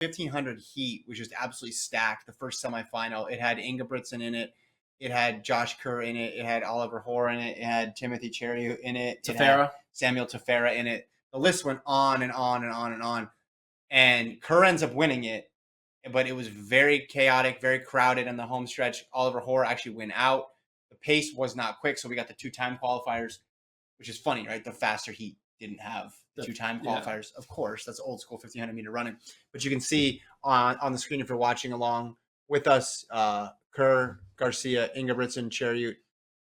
1500 heat was just absolutely stacked. The first semifinal, it had Ingebrigtsen in it. It had Josh Kerr in it. It had Oliver Hoare in it. It had Timothy Cheruiyot in it. It had Samuel Tefera in it. The list went on and on and on and on. And Kerr ends up winning it, but it was very chaotic, very crowded on the home stretch. Oliver Hoare actually went out. The pace was not quick, so we got the 2-time qualifiers, which is funny, right? The faster heat didn't have the 2-time qualifiers. Of course, that's old school 1500 meter running. But you can see on the screen if you're watching along with us, Kerr, Garcia, Ingebrigtsen, Cheruiyot,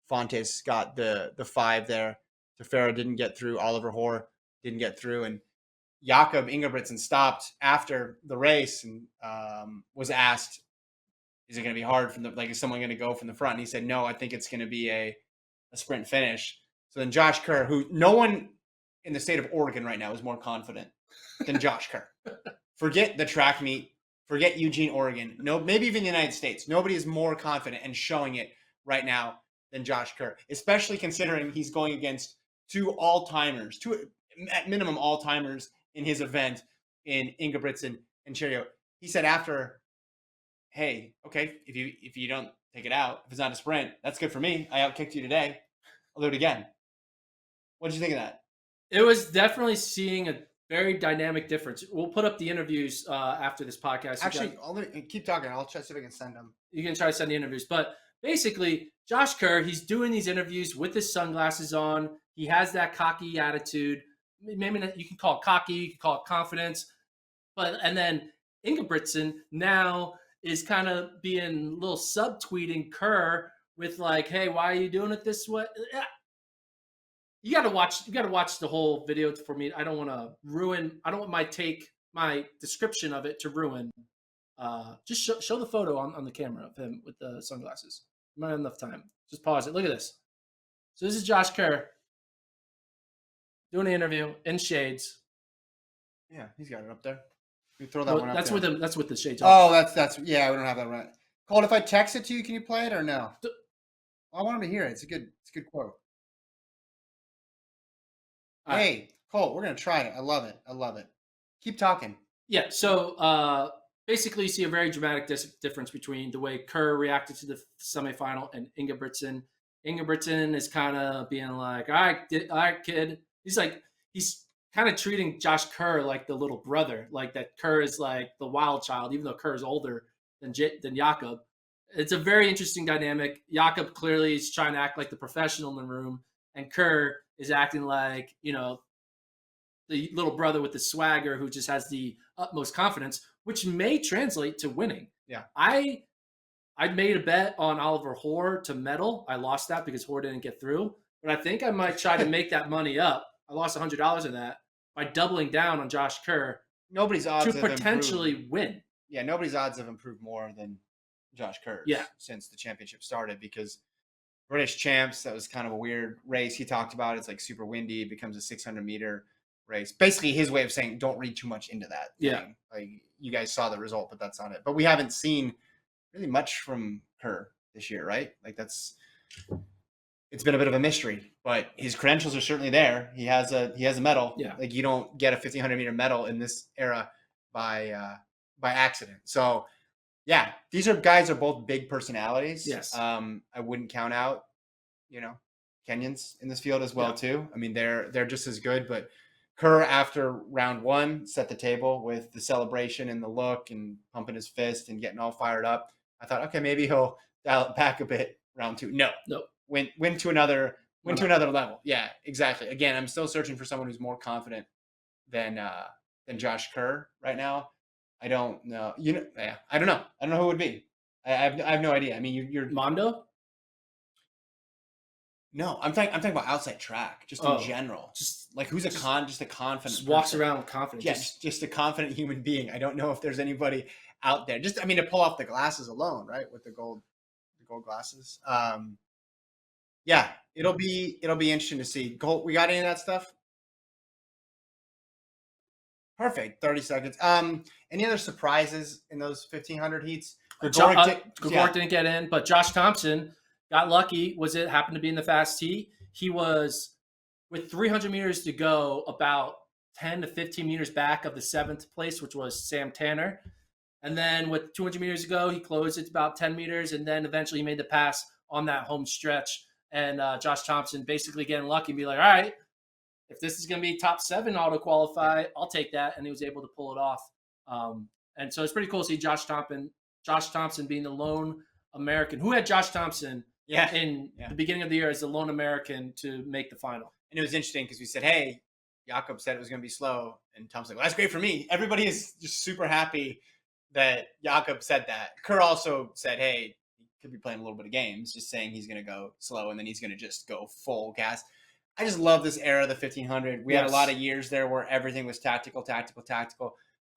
Fontes got the 5 there. Tefera didn't get through. Oliver Hoare didn't get through, and Jakob Ingebrigtsen stopped after the race and was asked, "Is it going to be hard from is someone going to go from the front?" And he said, "No, I think it's going to be a sprint finish." So then Josh Kerr, who no one in the state of Oregon right now is more confident than Josh Kerr. Forget the track meet, forget Eugene, Oregon. No, maybe even the United States. Nobody is more confident and showing it right now than Josh Kerr, especially considering he's going against 2 all-timers, 2 at minimum all-timers in his event in Ingebrigtsen and Cheruiyot. He said after, "Hey, okay, if you don't take it out, if it's not a sprint, that's good for me. I outkicked you today. I'll do it again." What did you think of that? It was definitely seeing a very dynamic difference. We'll put up the interviews after this podcast. Actually, keep talking. I'll try to see if I can send them. You can try to send the interviews. But basically, Josh Kerr, he's doing these interviews with his sunglasses on. He has that cocky attitude. Maybe you can call it cocky, you can call it confidence. And then Ingebrigtsen now is kind of being a little subtweeting Kerr with like, "Hey, why are you doing it this way?" You got to watch the whole video for me. I don't want my description of it to ruin. Just show the photo on the camera of him with the sunglasses. You might have enough time. Just pause it. Look at this. So this is Josh Kerr doing an interview in shades. Yeah, he's got it up there. You throw that one up. That's there. That's with the shades. Oh, that's yeah. We don't have that right. Colt, if I text it to you, can you play it or no? I want him to hear it. It's a good quote. Hey, Colt, we're gonna try it. I love it. Keep talking. Yeah. So basically, you see a very dramatic difference between the way Kerr reacted to the semifinal and Ingebrigtsen. Ingebrigtsen is kind of being like, all right, kid. He's kind of treating Josh Kerr like the little brother, like that Kerr is like the wild child, even though Kerr is older than Jakob. It's a very interesting dynamic. Jakob clearly is trying to act like the professional in the room, and Kerr is acting like, the little brother with the swagger who just has the utmost confidence, which may translate to winning. Yeah. I made a bet on Oliver Hoare to medal. I lost that because Hoare didn't get through. But I think I might try to make that money up. I lost $100 of that by doubling down on Josh Kerr. Nobody's odds to potentially win. Yeah, nobody's odds have improved more than Josh Kerr's since the championship started, because British champs, that was kind of a weird race. He talked about it's like super windy. It becomes a 600-meter race. Basically, his way of saying don't read too much into that thing. Like, you guys saw the result, but that's not it. But we haven't seen really much from Kerr this year, right? Like, it's been a bit of a mystery, but his credentials are certainly there. He has a medal. Yeah. Like, you don't get a 1500-meter medal in this era by accident. So, yeah, these guys are both big personalities. Yes. I wouldn't count out, Kenyans in this field as well too. I mean, they're just as good, but Kerr, after round 1, set the table with the celebration and the look and pumping his fist and getting all fired up. I thought, okay, maybe he'll dial it back a bit round 2. No. Went to another level. Yeah, exactly. Again, I'm still searching for someone who's more confident than Josh Kerr right now. I don't know. I don't know. I don't know who it would be. I have no idea. I mean, you're Mondo. No, I'm talking about outside track, just in general. Just like who's just a confident. Just walks around with confidence. Yeah, just a confident human being. I don't know if there's anybody out there. Just, to pull off the glasses alone, right? With the gold glasses. Yeah, it'll be interesting to see. Colt, we got any of that stuff? Perfect. 30 seconds. Any other surprises in those 1500 heats? Gregor didn't get in, but Josh Thompson got lucky. Happened to be in the fast heat. He was, with 300 meters to go, about 10 to 15 meters back of the 7th place, which was Sam Tanner. And then with 200 meters to go, he closed it about 10 meters. And then eventually he made the pass on that home stretch. And Josh Thompson basically getting lucky and be like, all right, if this is going to be top 7 auto qualify, I'll take that. And he was able to pull it off. And so it's pretty cool to see Josh Thompson being the lone American. Who had Josh Thompson in the beginning of the year as the lone American to make the final? And it was interesting because we said, hey, Jakob said it was going to be slow. And Tom's like, well, that's great for me. Everybody is just super happy that Jakob said that. Kerr also said, hey, he could be playing a little bit of games, just saying he's going to go slow and then he's going to just go full gas. I just love this era of the 1500. We had a lot of years there where everything was tactical.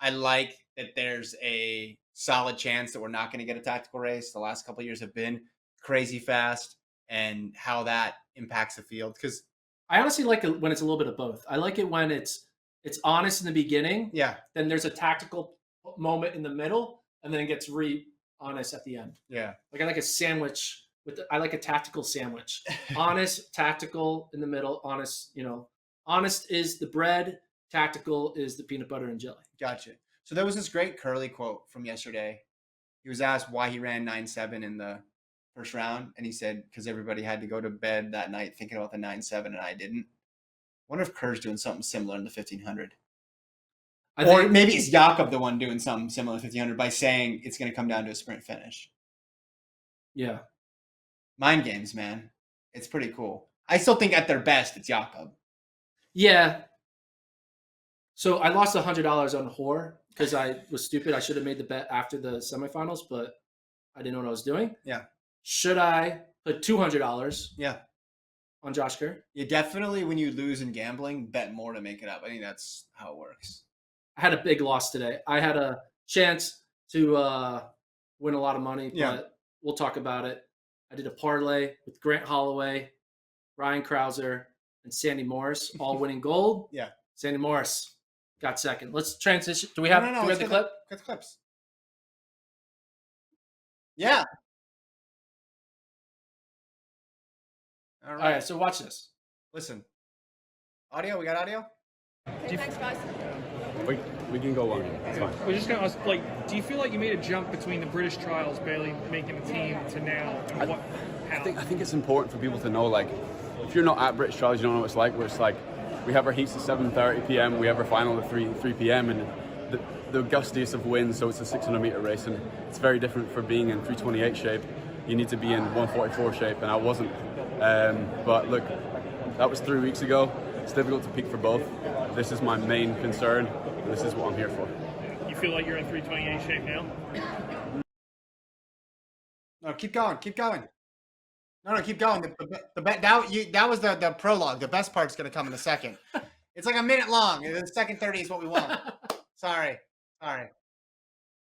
I like that there's a solid chance that we're not going to get a tactical race. The last couple of years have been crazy fast, and how that impacts the field. Because I honestly like it when it's a little bit of both. I like it when it's honest in the beginning. Yeah. Then there's a tactical moment in the middle, and then it gets honest at the end. Yeah. Like I like a sandwich I like a tactical sandwich. Honest, tactical in the middle. Honest, honest is the bread. Tactical is the peanut butter and jelly. Gotcha. So there was this great Curly quote from yesterday. He was asked why he ran 9.7 in the first round, and he said, because everybody had to go to bed that night thinking about the 9.7, and I didn't. I wonder if Kerr's doing something similar in the 1500. Or maybe it's Jakob the one doing something similar in the 1500 by saying it's going to come down to a sprint finish. Yeah. Mind games, man. It's pretty cool. I still think at their best, it's Jakob. Yeah. So I lost $100 on Hoare because I was stupid. I should have made the bet after the semifinals, but I didn't know what I was doing. Yeah. Should I put $200? Yeah. On Josh Kerr? You definitely, when you lose in gambling, bet more to make it up. I think that's how it works. I had a big loss today. I had a chance to win a lot of money, but we'll talk about it. I did a parlay with Grant Holloway, Ryan Krauser, and Sandy Morris, all winning gold. Yeah. Sandy Morris got second. Let's transition. Do we have, do we have the clip? Got the clips. Yeah. All right, so watch this. Listen. Audio? We got audio? Okay, thanks, guys. We can go longer. It's fine. I was just going to ask, do you feel like you made a jump between the British trials, barely making the team, to now? And I think it's important for people to know, if you're not at British trials, you don't know what it's like. Where it's like, we have our heats at 7:30 p.m. We have our final at 3 p.m. and the gustiest of winds. So it's a 600-meter race, and it's very different for being in 328 shape. You need to be in 144 shape, and I wasn't. But look, that was 3 weeks ago. It's difficult to peak for both. This is my main concern. This is what I'm here for. You feel like you're in 328 shape now? No, keep going. Keep going. No, keep going. That was the prologue. The best part's going to come in a second. It's like a minute long. The second 30 is what we want. Sorry.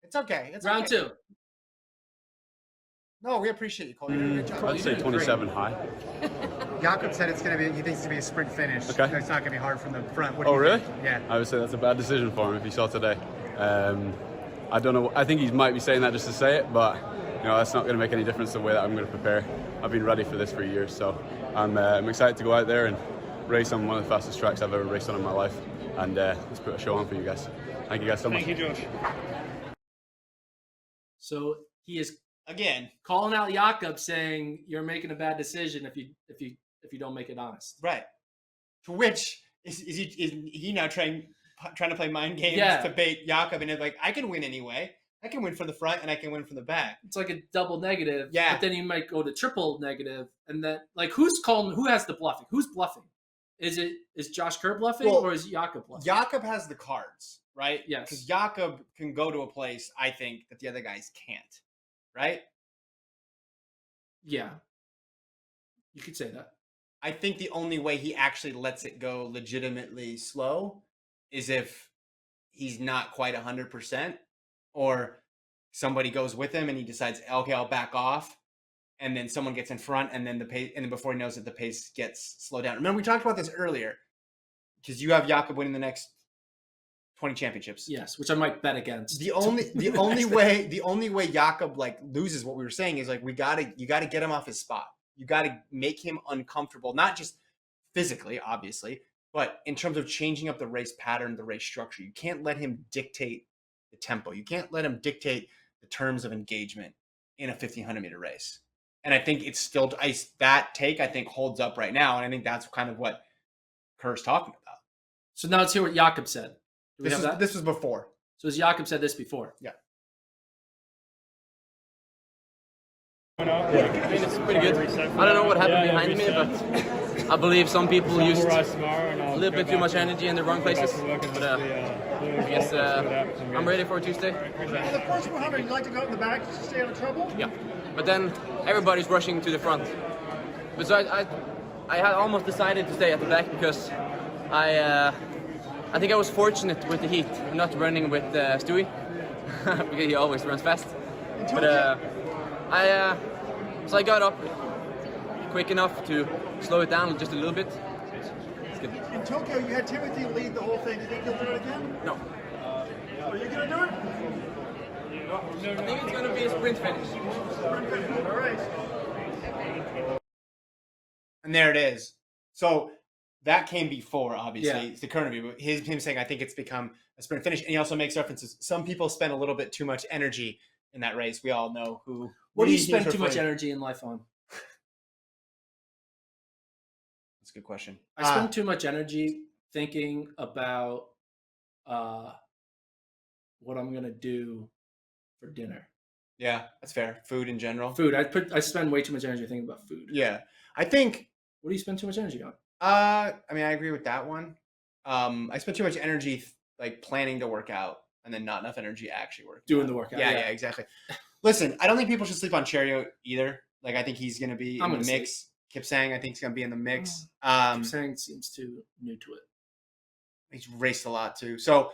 It's okay. It's round okay. 2. No, we appreciate you, Cole. You did a good job. I'd say 27 high. Jakob said he thinks it's going to be a sprint finish. Okay. It's not going to be hard from the front. What do you really? Think? Yeah. I would say that's a bad decision for him if he saw today. I don't know. I think he might be saying that just to say it, but that's not going to make any difference the way that I'm going to prepare. I've been ready for this for years, so I'm excited to go out there and race on one of the fastest tracks I've ever raced on in my life, and let's put a show on for you guys. Thank you guys so much. Thank you, Josh. So he is again calling out Jakob, saying you're making a bad decision if you don't make it honest. Right. To which is he now trying to play mind games to bait Jakob, and it's like, I can win anyway. I can win from the front and I can win from the back. It's like a double negative. Yeah. But then you might go to triple negative, and then who has the bluffing? Who's bluffing? Is Josh Kerr bluffing, or is Jakob bluffing? Jakob has the cards, right? Yes. Because Jakob can go to a place, I think, that the other guys can't. Right? Yeah. You could say that. I think the only way he actually lets it go legitimately slow is if he's not quite 100%, or somebody goes with him and he decides, okay, I'll back off, and then someone gets in front, and then the pace, and then before he knows it, the pace gets slowed down. Remember, we talked about this earlier, because you have Jakob winning the next 20 championships. Yes, which I might bet against. The only way Jakob loses what we were saying is you gotta get him off his spot. You gotta make him uncomfortable, not just physically, obviously, But in terms of changing up the race pattern, the race structure, you can't let him dictate the tempo. You can't let him dictate the terms of engagement in a 1,500-meter race. And I think it's still that take, I think, holds up right now. And I think that's kind of what Kerr's talking about. So now let's hear what Jakob said. This was before. So has Jakob said this before? Yeah. I mean, it's pretty good. I don't know what happened behind me, but I believe some people used a little bit too much energy in the wrong places. But I guess I'm ready for Tuesday. The first 100, you like to go out in the back just to stay out of trouble? Yeah. But then everybody's rushing to the front. But so I had almost decided to stay at the back because I think I was fortunate with the heat, not running with Stewie because he always runs fast. But so I got up quick enough to slow it down just a little bit. It's good. In Tokyo, you had Timothy lead the whole thing. Do you think you'll do it again? No. Are you going to do it? I think it's going to be a sprint finish. All right. And there it is. So that came before, obviously. Yeah. It's the current review. Him saying, I think it's become a sprint finish. And he also makes references. Some people spend a little bit too much energy in that race. We all know who. What do you spend too much energy in life on? That's a good question. I spend too much energy thinking about what I'm going to do for dinner. Yeah, that's fair. Food in general. Food. I spend way too much energy thinking about food. Yeah. I think. What do you spend too much energy on? I mean, I agree with that one. I spend too much energy like planning to work out and then not enough energy actually working. Doing the workout. Yeah, exactly. Listen, I don't think people should sleep on Cherio either. Like, I think he's going to be in the mix. Kip Sang, I think, is going to be in the mix. Kip Sang seems too new to it. He's raced a lot too. So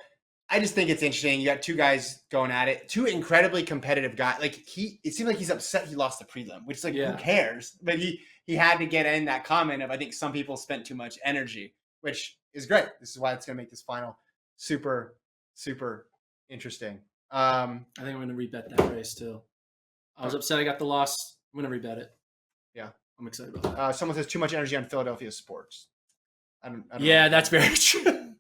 I just think it's interesting. You got two guys going at it. Two incredibly competitive guys. Like, it seemed like he's upset he lost the prelim, which is like, who cares? But he had to get in that comment of, I think some people spent too much energy, which is great. This is why it's going to make this final super, super interesting. I think I'm going to rebet that race too. I was upset I got the loss. I'm going to rebet it. Yeah. I'm excited about that. Someone says too much energy on Philadelphia sports. I don't yeah, know. that's very true.